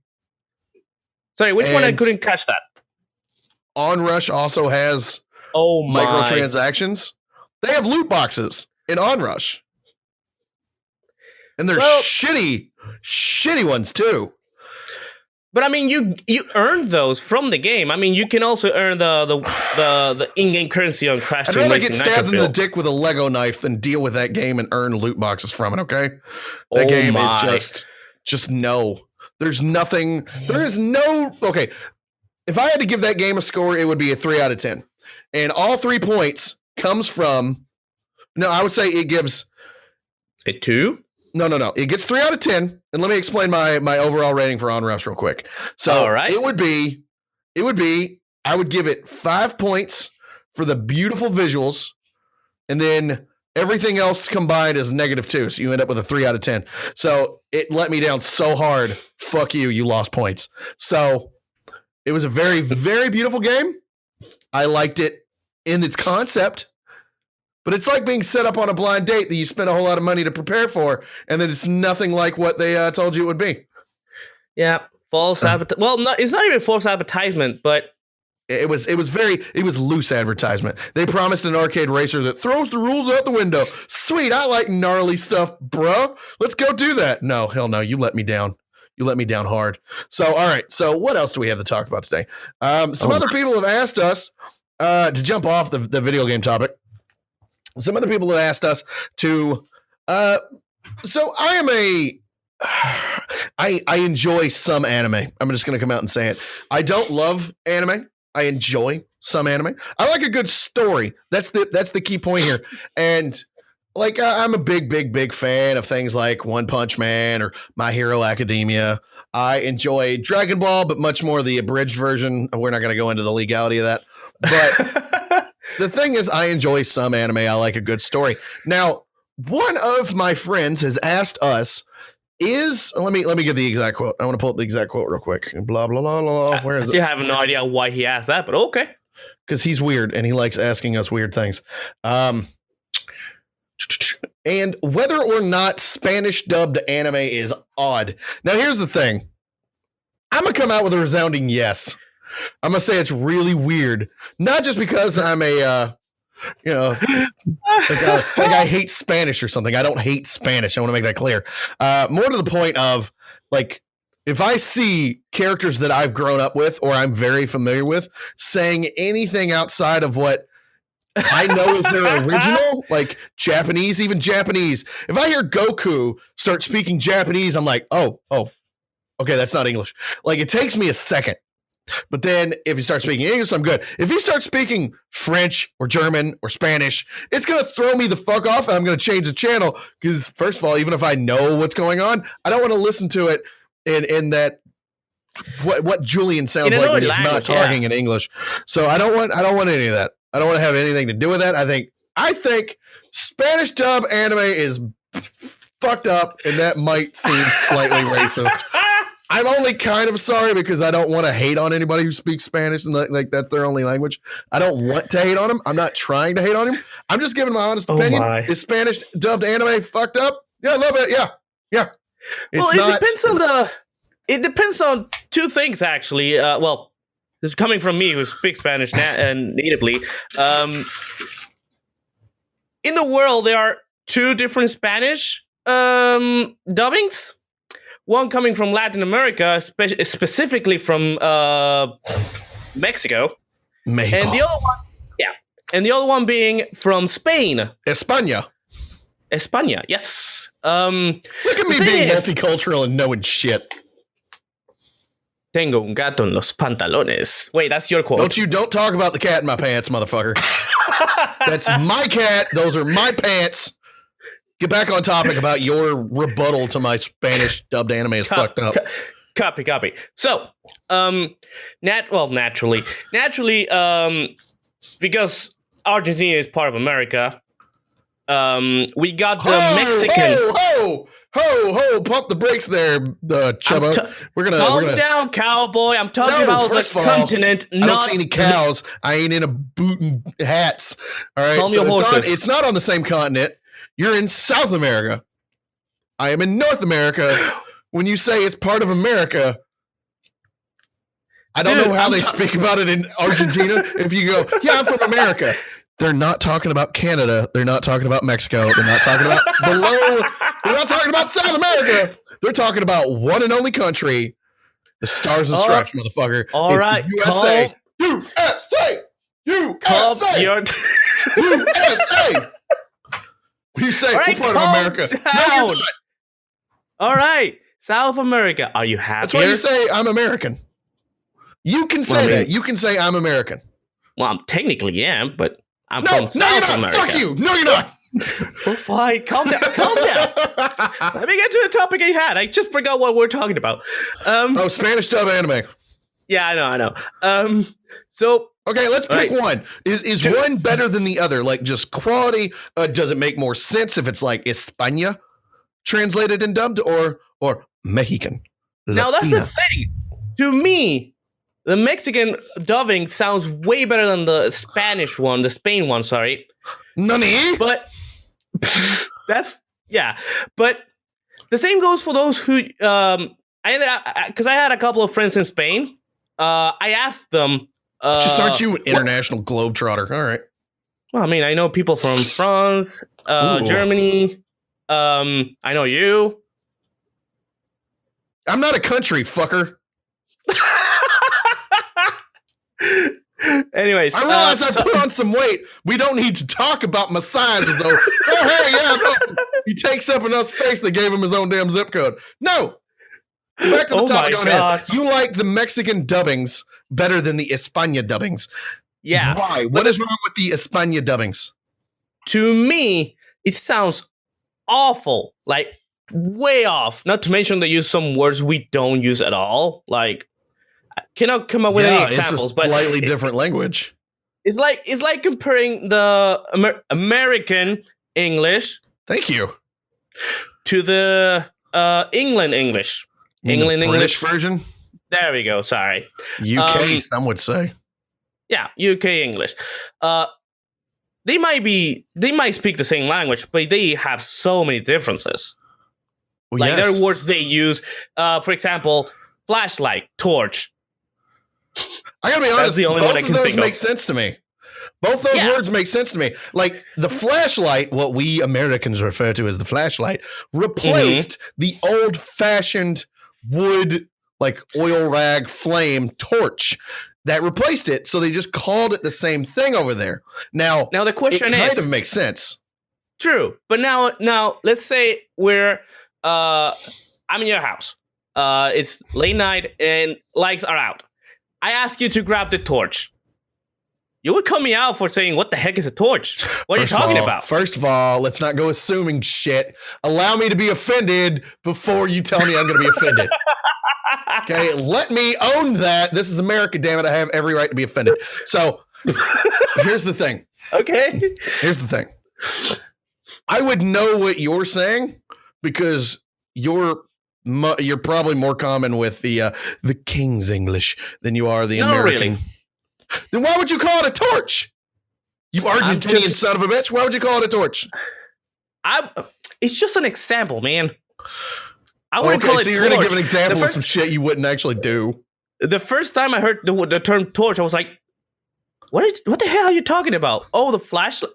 Sorry, which one? I couldn't catch that. Onrush also has microtransactions. They have loot boxes in Onrush. And they're shitty ones too. But I mean, you earn those from the game. I mean, you can also earn the in-game currency on Crash Team Racing. I'd rather get stabbed in the dick with a Lego knife than deal with that game and earn loot boxes from it. Okay, that game is just no. There's nothing. There is no. Okay, if I had to give that game a score, it would be a 3 out of 10, and all 3 points comes from. No, I would say it gives a 2. No. It gets 3 out of 10. And let me explain my overall rating for Onrush real quick. So all right. it would be, I would give it 5 points for the beautiful visuals and then everything else combined is -2. So you end up with a 3 out of 10. So it let me down so hard. Fuck you. You lost points. So it was a very, very beautiful game. I liked it in its concept, but it's like being set up on a blind date that you spent a whole lot of money to prepare for, and then it's nothing like what they told you it would be. Yeah. False advertisement. Well, it's not even false advertisement, but it was loose advertisement. They promised an arcade racer that throws the rules out the window. Sweet, I like gnarly stuff, bro. Let's go do that. No, hell no. You let me down. You let me down hard. So, all right. So, what else do we have to talk about today? Some other people have asked us to jump off the video game topic. Some other people have asked us to. So, I enjoy some anime. I'm just going to come out and say it. I don't love anime. I enjoy some anime. I like a good story. That's the key point here. And like I'm a big fan of things like One Punch Man or My Hero Academia. I enjoy Dragon Ball, but much more the abridged version. We're not going to go into the legality of that. But the thing is, I enjoy some anime. I like a good story. Now, one of my friends has asked us. Let me get the exact quote. I want to pull up the exact quote real quick. Blah blah blah blah. Where is it? I have no idea why he asked that, but okay. Because he's weird and he likes asking us weird things. And whether or not Spanish dubbed anime is odd. Now here's the thing. I'm gonna come out with a resounding yes. I'm gonna say it's really weird, not just because I'm a like I hate Spanish or something. I don't hate Spanish. I want to make that clear. More to the point of like, if I see characters that I've grown up with or I'm very familiar with saying anything outside of what I know is their original, like Japanese, even Japanese. If I hear Goku start speaking Japanese, I'm like, oh, okay, that's not English. Like it takes me a second. But then if he starts speaking English, I'm good. If he starts speaking French or German or Spanish, it's going to throw me the fuck off and I'm going to change the channel because first of all, even if I know what's going on, I don't want to listen to it in that what Julian sounds like when he's not talking in English. So I don't want any of that. I don't want to have anything to do with that. I think Spanish dub anime is fucked up and that might seem slightly racist. I'm only kind of sorry because I don't want to hate on anybody who speaks Spanish and like that's their only language. I don't want to hate on him. I'm not trying to hate on him. I'm just giving my honest opinion. Is Spanish dubbed anime fucked up? Yeah, a little bit. Yeah. It depends on two things actually. This is coming from me who speaks Spanish natively. In the world, there are two different Spanish dubbings. One coming from Latin America, specifically from Mexico. And the other one, and the other one being from Spain. España, yes. Look at me being multicultural and knowing shit. Tengo un gato en los pantalones. Wait, that's your quote. Don't talk about the cat in my pants, motherfucker. That's my cat. Those are my pants. Get back on topic about your rebuttal to my Spanish dubbed anime is fucked up. Copy. So, naturally, because Argentina is part of America, we got the Mexican. Ho! Pump the brakes there, Chubbo. We're gonna calm down, cowboy. I'm talking about the continent. I don't see any cows. I ain't in a boot and hats. All right, so it's not on the same continent. You're in South America. I am in North America. When you say it's part of America, I don't know how they speak about it in Argentina. If you go, yeah, I'm from America. They're not talking about Canada. They're not talking about Mexico. They're not talking about below. They're not talking about South America. They're talking about one and only country. The Stars and Stripes, motherfucker. All right. USA. USA. USA. What do you say? Right, we're part of America. No, you're not. All right. South America. Are you happy? That's why you say I'm American. You can say that. You can say I'm American. Well, I'm technically am, but I'm from South America. Fuck you. No, you're not. Well, fine. Calm down. Let me get to the topic I had. I just forgot what we're talking about. Spanish dub anime. Yeah, I know. So okay, let's pick one. Is one better than the other? Like just quality? Does it make more sense if it's like España translated and dubbed, or Mexican? Now that's the thing. To me, the Mexican dubbing sounds way better than the Spanish one, the Spain one. Sorry, Nani? But that's But the same goes for those who because I had a couple of friends in Spain. I asked them. Just aren't you an international globetrotter? All right. Well, I mean, I know people from France, Germany. I know you. I'm not a country, fucker. Anyways, I realize I put on some weight. We don't need to talk about my size, though. Oh, hey, yeah, no. He takes up enough space. They gave him his own damn zip code. No. Back to the topic on hand. You like the Mexican dubbings better than the España dubbings. Yeah. Why? What is wrong with the España dubbings? To me, it sounds awful. Like, way off. Not to mention they use some words we don't use at all. Like, I cannot come up with any examples. It's a slightly different language. It's like comparing the American English. Thank you. To the England English. England British version? There we go. Sorry. UK, some would say. Yeah, UK English. They might speak the same language, but they have so many differences. Well, like there are words they use. For example, flashlight, torch. I gotta be honest, both of those make sense to me. Both those words make sense to me. Like the flashlight, what we Americans refer to as the flashlight, replaced the old-fashioned wood, like oil rag flame torch. That replaced it, so they just called it the same thing over there. Now the question is, kind of makes sense. True, but now let's say I'm in your house. It's late night and lights are out. I ask you to grab the torch. You would call me out for saying, what the heck is a torch? What are you talking about? First of all, let's not go assuming shit. Allow me to be offended before you tell me I'm going to be offended. Okay, let me own that. This is America, damn it. I have every right to be offended. So here's the thing. Okay. Here's the thing. I would know what you're saying because you're probably more common with the King's English than you are the American. Really. Then why would you call it a torch? You Argentinian son of a bitch. Why would you call it a torch? It's just an example, man. I wouldn't call it so you're going to give an example of some shit you wouldn't actually do. The first time I heard the term torch, I was like, what the hell are you talking about? Oh, the flashlight.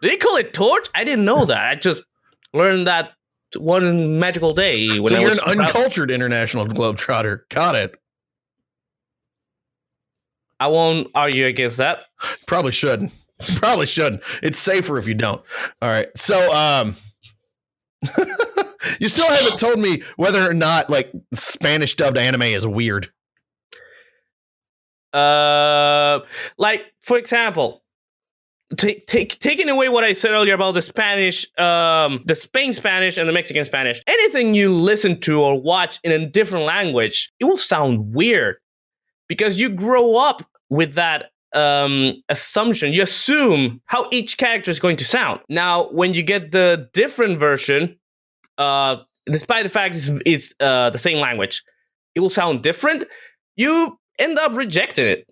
They call it torch? I didn't know that. I just learned that one magical day. So you're an uncultured international globetrotter. Got it. I won't argue against that. Probably shouldn't. It's safer if you don't. All right. So, you still haven't told me whether or not like Spanish dubbed anime is weird. Like for example, taking away what I said earlier about the Spanish, the Spain Spanish and the Mexican Spanish, anything you listen to or watch in a different language, it will sound weird because you grow up with that assumption. You assume how each character is going to sound. Now, when you get the different version, despite the fact it's the same language, it will sound different. You end up rejecting it.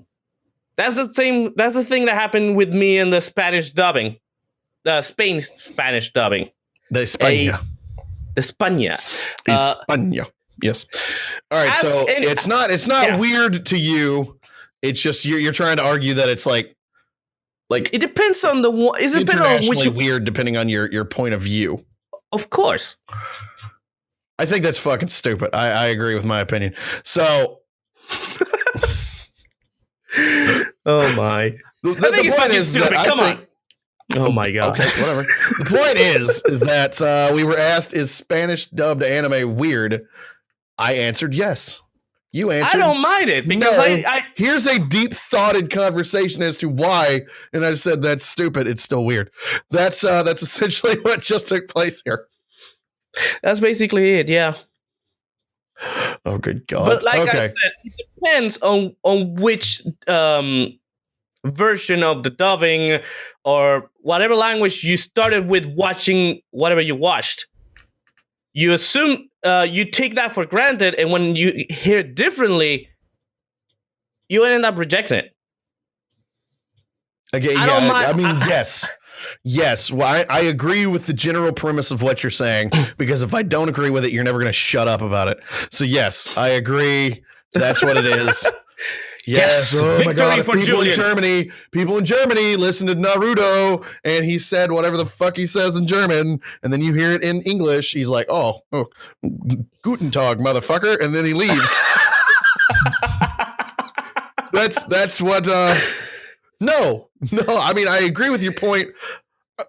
That's the thing that happened with me in the Spanish dubbing, the Spanish dubbing, the España. España. Yes. All right. So it's not weird to you. It's just you're trying to argue that it's like it depends on it depends on which weird depending on your point of view. Of course. I think that's fucking stupid. I agree with my opinion. So. Oh my! I think it's fucking stupid. Come on. Oh my god. Okay, whatever. The point is that we were asked, "Is Spanish dubbed anime weird?" I answered yes. You answered. I don't mind it because I here's a deep thoughted conversation as to why, and I said that's stupid. It's still weird. That's essentially what just took place here. That's basically it. Yeah. Oh, good God. But like I said, depends on which version of the dubbing or whatever language you started with watching whatever you watched. You assume you take that for granted, and when you hear it differently, you end up rejecting it. Okay, I mean, yes. Well, I agree with the general premise of what you're saying, because if I don't agree with it, you're never going to shut up about it. So yes, I agree. That's what it is. Yes. Oh my God. People in Germany listen to Naruto, and he said whatever the fuck he says in German, and then you hear it in English. He's like, oh, Guten Tag, motherfucker, and then he leaves. That's what. No. I mean, I agree with your point.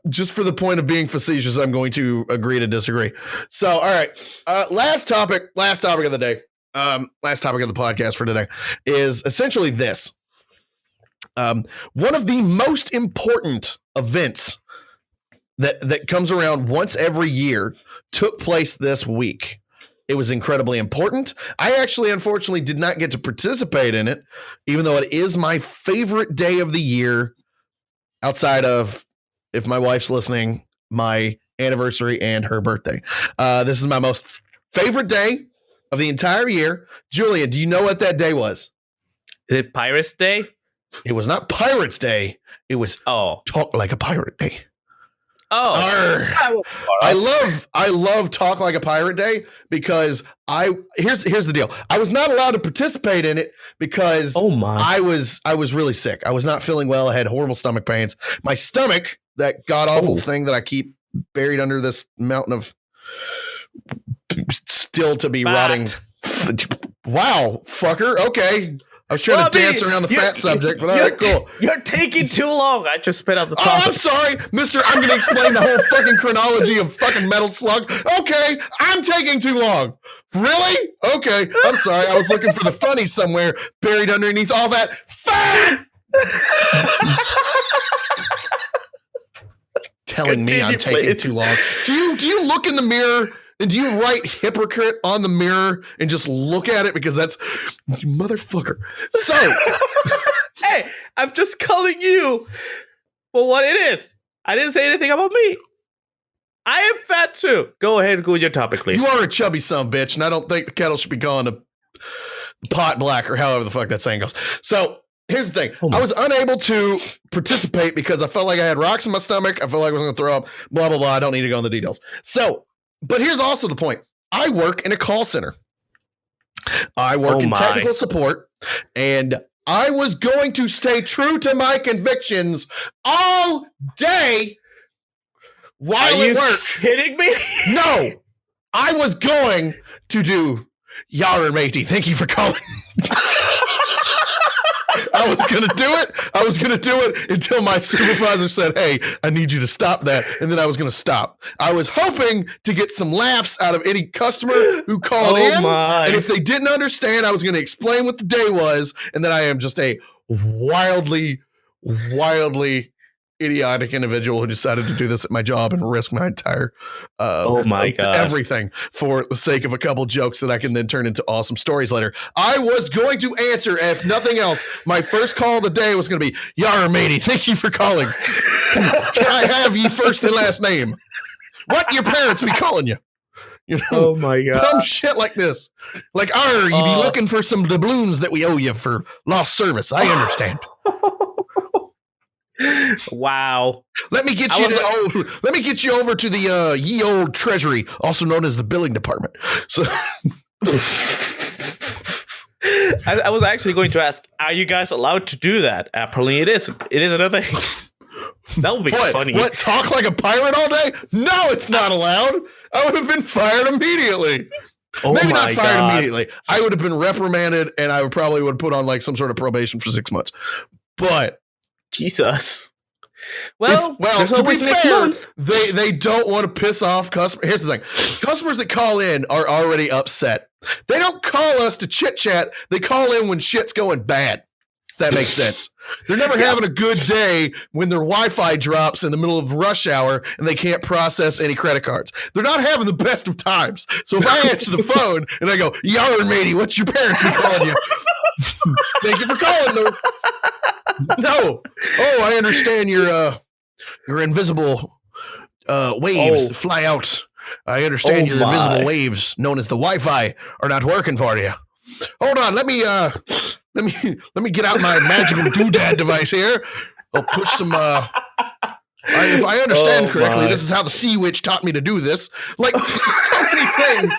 Just for the point of being facetious, I'm going to agree to disagree. So, all right. Last topic of the day. Last topic of the podcast for today is essentially this. One of the most important events that comes around once every year took place this week. It was incredibly important. I actually, unfortunately, did not get to participate in it, even though it is my favorite day of the year, outside of, if my wife's listening, my anniversary and her birthday. This is my most favorite day of the entire year. Julian, do you know what that day was? Is it Pirates Day? It was not Pirates Day. It was Talk Like a Pirate Day. Oh, I love Talk Like a Pirate Day because here's the deal. I was not allowed to participate in it because I was really sick. I was not feeling well. I had horrible stomach pains. My stomach, that god awful thing that I keep buried under this mountain of still to be rotting. Wow, fucker. Okay. I was trying to dance around the fat subject, but all right, cool. You're taking too long. I just spit out the topic. Oh, I'm sorry, mister. I'm going to explain the whole fucking chronology of fucking Metal Slug. Okay, I'm taking too long. Really? Okay, I'm sorry. I was looking for the funny somewhere buried underneath all that fat. Telling me I'm taking too long. Do you look in the mirror? And do you write hypocrite on the mirror and just look at it because that's motherfucker? So, hey, I'm just calling you for what it is. I didn't say anything about me. I am fat too. Go ahead and go with your topic, please. You are a chubby son of a bitch, and I don't think the kettle should be calling the pot black or however the fuck that saying goes. So, here's the thing. I was unable to participate because I felt like I had rocks in my stomach. I felt like I was going to throw up, blah, blah, blah. I don't need to go into the details. So, but here's also the point. I work in a call center. I work in technical support, and I was going to stay true to my convictions all day while at work. Kidding me? No, I was going to do Yar and Matey. Thank you for calling. I was going to do it until my supervisor said, hey, I need you to stop that. And then I was going to stop. I was hoping to get some laughs out of any customer who called in. And if they didn't understand, I was going to explain what the day was. And then I am just a wildly idiotic individual who decided to do this at my job and risk my entire everything for the sake of a couple jokes that I can then turn into awesome stories later. I was going to answer, if nothing else, my first call of the day was going to be, Yar matey, thank you for calling. Can I have ye first and last name? What your parents be calling you? You know, oh my God. Dumb shit like this. Like, you be looking for some doubloons that we owe you for lost service. I understand. Wow. Let me get you over to the ye old treasury, also known as the billing department. So I was actually going to ask, are you guys allowed to do that? Apparently it is. It is another thing. That would be funny. What, talk like a pirate all day? No, it's not allowed. I would have been fired immediately. Maybe not fired immediately. I would have been reprimanded, and I would probably put on like some sort of probation for 6 months. But Jesus. Well, to be fair, they don't want to piss off customers. Here's the thing. Customers that call in are already upset. They don't call us to chit chat. They call in when shit's going bad. If that makes sense. They're never having a good day when their Wi-Fi drops in the middle of rush hour and they can't process any credit cards. They're not having the best of times. So if I answer the phone and I go, Yar matey, what's your parents be calling you? Thank you for calling. No. Oh, I understand your invisible waves fly out. I understand your invisible waves, known as the Wi-Fi, are not working for you. Hold on, let me get out my magical doodad device here. I'll push some. If I understand correctly, this is how the Sea Witch taught me to do this. Like so many things.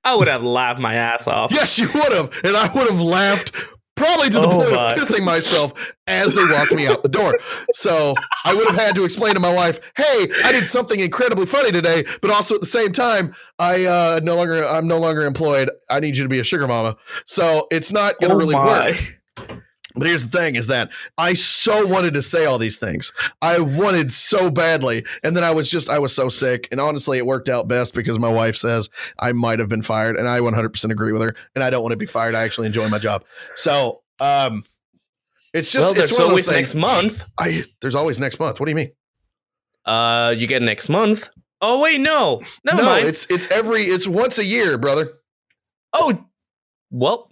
I would have laughed my ass off. Yes, you would have, and I would have laughed. Probably to the point of pissing myself as they walked me out the door. So I would have had to explain to my wife, "Hey, I did something incredibly funny today, but also at the same time, I'm no longer employed. I need you to be a sugar mama." So it's not going to really work. But here's the thing: is that I so wanted to say all these things. I wanted so badly, and then I was so sick. And honestly, it worked out best because my wife says I might have been fired, and I 100% agree with her. And I don't want to be fired. I actually enjoy my job. So, it's just well, there's always next month. There's always next month. What do you mean? You get next month. Oh wait, no, never mind. It's once a year, brother. Oh, well,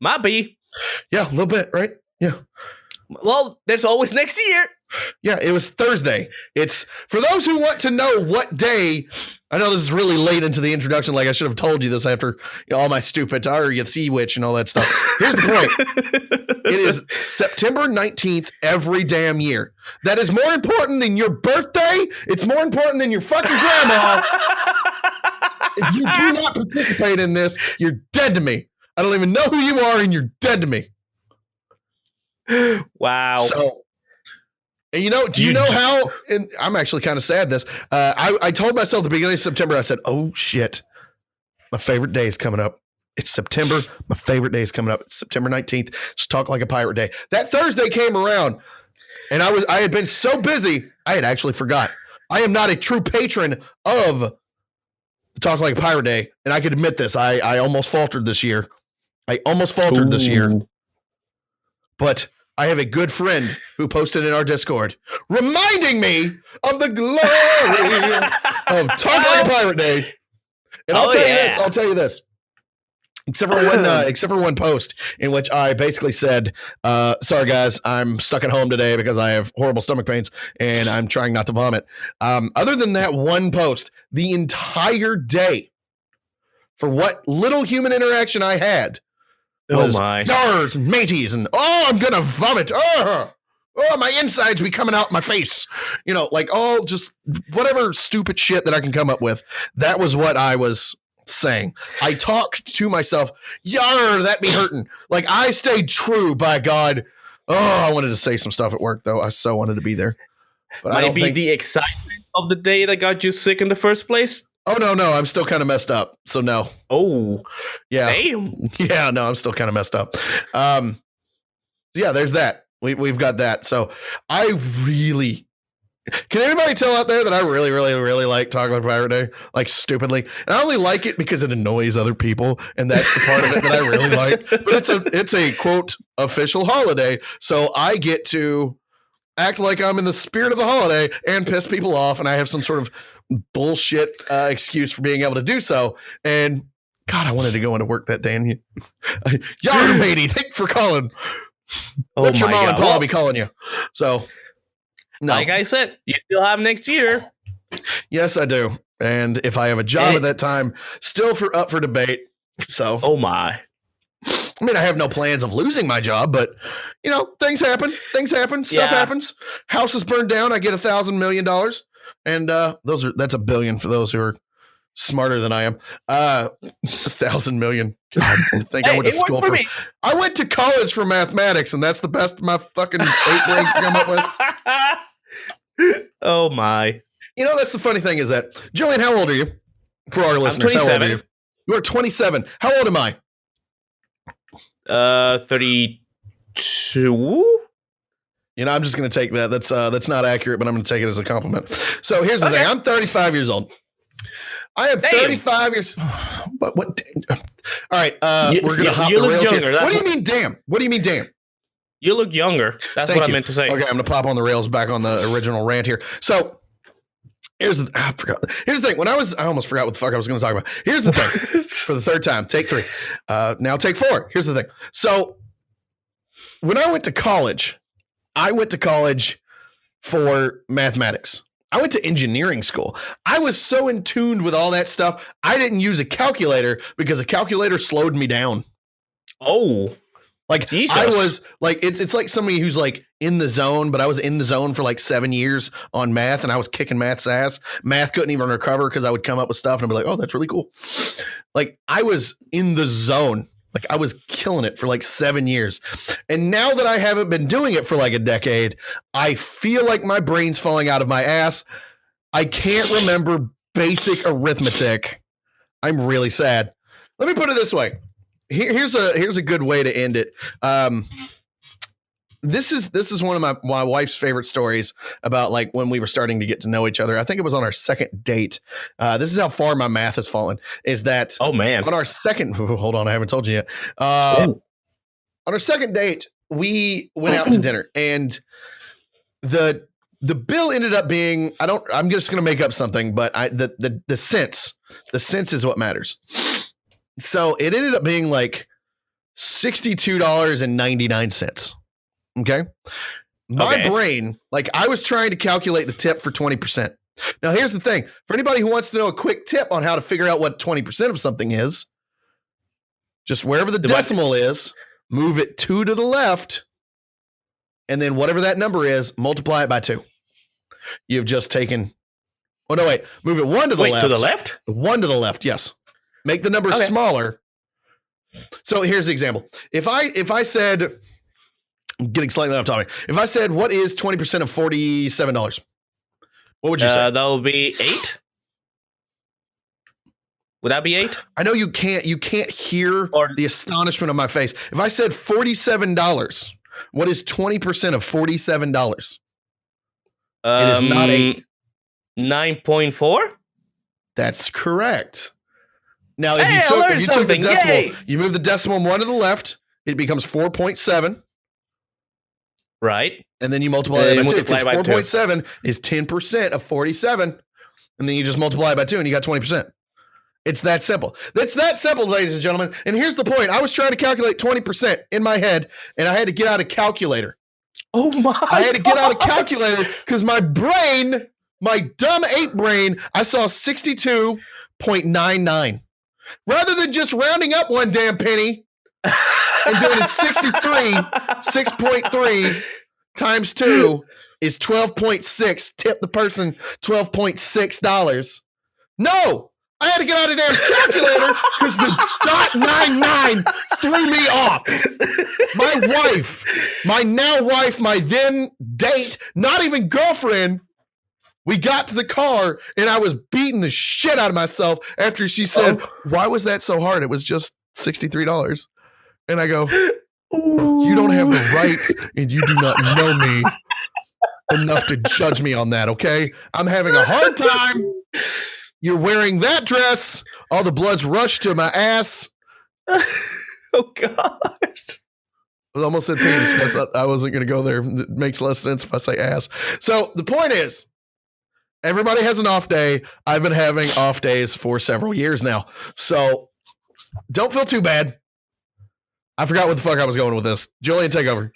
might be. Yeah, a little bit, right? Yeah. Well, there's always next year. Yeah, it was Thursday. It's for those who want to know what day. I know this is really late into the introduction. Like I should have told you this after all my stupid Sea Witch and all that stuff. Here's the point. It is September 19th every damn year. That is more important than your birthday. It's more important than your fucking grandma. If you do not participate in this, you're dead to me. I don't even know who you are, and you're dead to me. Wow. So, and do you know how? And I'm actually kind of sad. I told myself at the beginning of September. I said, "Oh shit, my favorite day is coming up. It's September. My favorite day is coming up. It's September 19th. It's Talk Like a Pirate Day." That Thursday came around, and I had been so busy, I had actually forgot. I am not a true patron of Talk Like a Pirate Day, and I could admit this. I almost faltered this year. This year. But I have a good friend who posted in our Discord reminding me of the glory of Talk Like a Pirate Day. And I'll tell you this. Except for one post in which I basically said, sorry guys, I'm stuck at home today because I have horrible stomach pains and I'm trying not to vomit. Other than that one post, the entire day, for what little human interaction I had, was yars and mateys and I'm gonna vomit. Oh, my insides be coming out my face. Like all just whatever stupid shit that I can come up with. That was what I was saying. I talked to myself, yar, that be hurting. Like I stayed true, by God. Oh, I wanted to say some stuff at work though. I so wanted to be there. But might be the excitement of the day that got you sick in the first place? Oh, no, I'm still kind of messed up. So no. Oh. Yeah. Damn. Yeah, no, I'm still kind of messed up. Yeah, there's that. We've got that. So I really... Can anybody tell out there that I really, really, really like Talk Like a Pirate Day? Like stupidly. And I only like it because it annoys other people. And that's the part of it that I really like. But it's a quote official holiday. So I get to act like I'm in the spirit of the holiday and piss people off. And I have some sort of bullshit excuse for being able to do so. And God, I wanted to go into work that day. And y'all, matey, thanks for calling. Let your mom and Paul be calling you. So, no. Like I said, you still have next year. Yes, I do. And if I have a job at that time, still up for debate. So, oh my. I mean, I have no plans of losing my job, but things happen. Stuff happens. Houses burned down. I get $1,000 million. And that's $1 billion for those who are smarter than I am. 1,000 million. God, I think I went to school for. I went to college for mathematics, and that's the best my fucking 8 brain can come up with. Oh my! That's the funny thing is that Julian, how old are you? For our listeners, how old are you? You are 27. How old am I? 32. I'm just going to take that. That's not accurate, but I'm going to take it as a compliment. So here's the thing. I'm 35 years old. I am 35 years. But what? All right. We're going to hop the rails here. What do you mean, damn? What do you mean, damn? You look younger. That's what I meant to say. Okay, I'm going to pop on the rails back on the original rant here. So Here's the thing. I almost forgot what the fuck I was going to talk about. Here's the thing. For the third time, take 3. Now take 4. Here's the thing. So when I went to college for mathematics. I went to engineering school. I was so in tune with all that stuff. I didn't use a calculator because a calculator slowed me down. Oh, like Jesus. I was like, it's like somebody who's like in the zone, but I was in the zone for like 7 years on math and I was kicking math's ass. Math couldn't even recover because I would come up with stuff and I'd be like, oh, that's really cool. Like I was in the zone. Like I was killing it for like 7 years. And now that I haven't been doing it for like a decade, I feel like my brain's falling out of my ass. I can't remember basic arithmetic. I'm really sad. Let me put it this way. Here's a good way to end it. This is one of my wife's favorite stories about like when we were starting to get to know each other. I think it was on our second date. This is how far my math has fallen. Is that on our second? Hold on, I haven't told you yet. On our second date, we went out to dinner, and the bill ended up being I'm just gonna make up something, but the cents is what matters. So it ended up being like $62.99. Okay. My brain, like I was trying to calculate the tip for 20%. Now, here's the thing. For anybody who wants to know a quick tip on how to figure out what 20% of something is, just wherever the decimal is, move it 2 to the left, and then whatever that number is, multiply it by 2. You've just taken, oh, no, wait. Move it 1 to the left. To the left? 1 to the left, yes. Make the number smaller. So here's the example. If I said... I'm getting slightly off topic. If I said, what is 20% of $47? What would you say? That would be 8. Would that be 8? I know you can't hear the astonishment on my face. If I said $47, what is 20% of $47? It is not 8. 9.4? That's correct. Now, if you took the decimal, you move the decimal 1 to the left, it becomes 4.7. Right. And then you multiply it by 2. Because 4.7 is 10% of 47. And then you just multiply it by 2 and you got 20%. It's that simple. That's that simple, ladies and gentlemen. And here's the point. I was trying to calculate 20% in my head, and I had to get out a calculator. Oh my! I had to get out a calculator because my brain, my dumb 8 brain, I saw 62.99. Rather than just rounding up one damn penny and doing it 6.3 times 2 is 12.6. Tip the person $12.6. No, I had to get out a damn calculator because the .99 threw me off. My now wife, my then date, not even girlfriend, we got to the car and I was beating the shit out of myself after she said, why was that so hard? It was just $63. And I go, you don't have the right and you do not know me enough to judge me on that, okay? I'm having a hard time. You're wearing that dress. All the blood's rushed to my ass. Oh, God. I almost said penis. I wasn't going to go there. It makes less sense if I say ass. So the point is, everybody has an off day. I've been having off days for several years now. So don't feel too bad. I forgot what the fuck I was going with this. Julian, take over.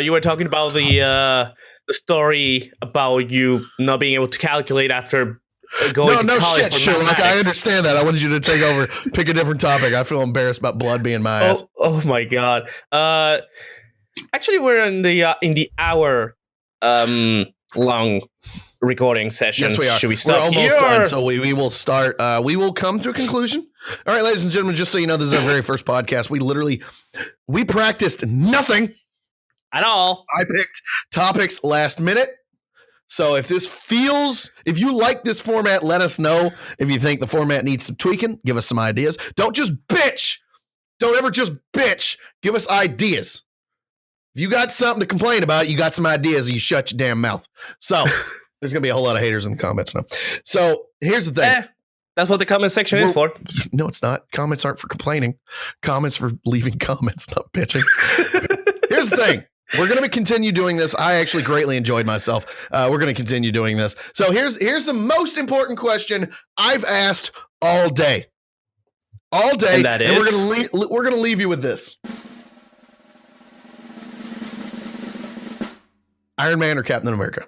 You were talking about the story about you not being able to calculate after going to college. Shit, Sherlock. I understand that. I wanted you to take over, pick a different topic. I feel embarrassed about blood being my ass. Oh my God. Actually, we're in the hour long recording session. Yes, we are. Should we stop? We're almost done, so we will start. We will come to a conclusion. All right, ladies and gentlemen, just so you know, this is our very first podcast. We practiced nothing at all. I picked topics last minute. So if you like this format, let us know. If you think the format needs some tweaking, give us some ideas. Don't just bitch. Don't ever just bitch. Give us ideas. If you got something to complain about, you got some ideas, you shut your damn mouth. So there's going to be a whole lot of haters in the comments now. So here's the thing. That's what the comment section is for. No, it's not. Comments aren't for complaining. Comments for leaving comments, not bitching. Here's the thing. We're going to continue doing this. I actually greatly enjoyed myself. We're going to continue doing this. So here's the most important question I've asked all day. All day. And we're going to leave you with this. Iron Man or Captain America?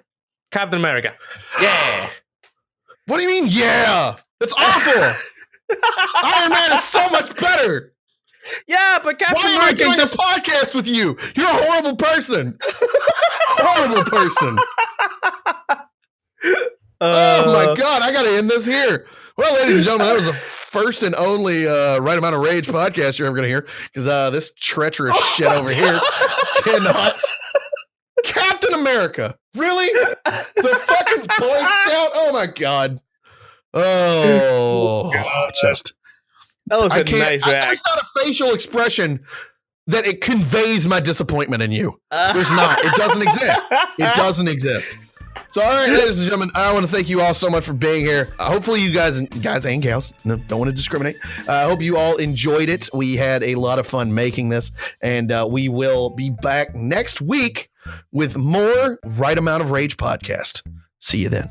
Captain America. Yeah. What do you mean, yeah? That's awful. Iron Man is so much better. Yeah, but Captain America. Why am I doing a podcast with you? You're a horrible person. Horrible person. Oh my God, I got to end this here. Well, ladies and gentlemen, that was the first and only Right Amount of Rage podcast you're ever going to hear, because this treacherous shit over here cannot. Captain America. Really? The fucking Boy Scout? Oh my God. Oh, God. Just. That was a nice reaction. There's not a facial expression that it conveys my disappointment in you. There's not. It doesn't exist. It doesn't exist. So, all right, ladies and gentlemen, I want to thank you all so much for being here. Hopefully you guys and gals, don't want to discriminate. I hope you all enjoyed it. We had a lot of fun making this, and we will be back next week with more Right Amount of Rage podcast. See you then.